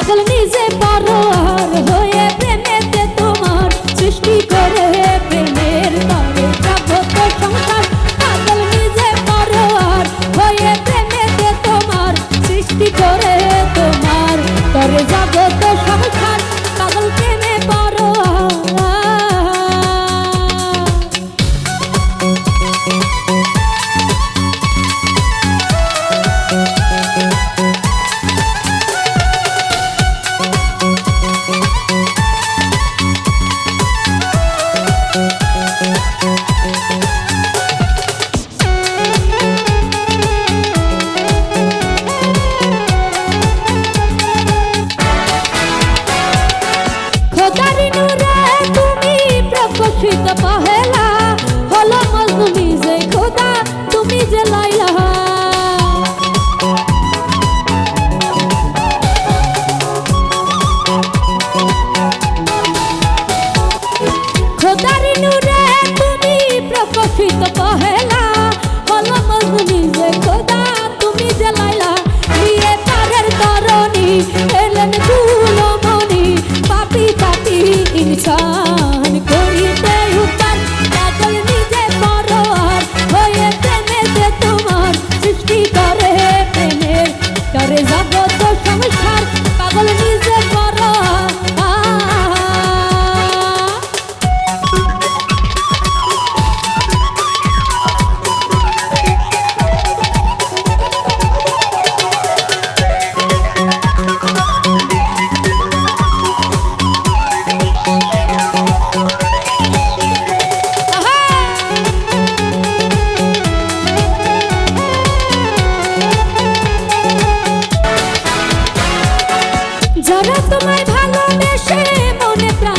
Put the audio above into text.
পাগল নিজে পরোয়ার হয়ে প্রেমেতে তোমার সৃষ্টি করে প্রেমের তরে জগত সংসার। পাগল নিজে পরোয়ার হয়ে প্রেমেতে তোমার সৃষ্টি করে তোমার তরে জগত সংসার। পাগল প্রেমে পরোয়ার। প্রকাশিত পহেলা হলো মজনু নিজে খোদা তুমি যে লাইলা। খোদারি নূরে তুমি প্রকাশিত পহেলা হলো মজনু নিজে খোদা তুমি যে লাইলা। নিয়ে পারের তরণী এলেন দুলমণি পাপি পাপি ইনসান করিতে উপার। পাগল নিজে পরোয়ার হয়ে প্রেমেতে তোমার সৃষ্টি করে প্রেমের করে জগত সংসার। পাগল নিজে পরোয়ার। যারা তোমায় ভালোবেসে মনে প্রাণ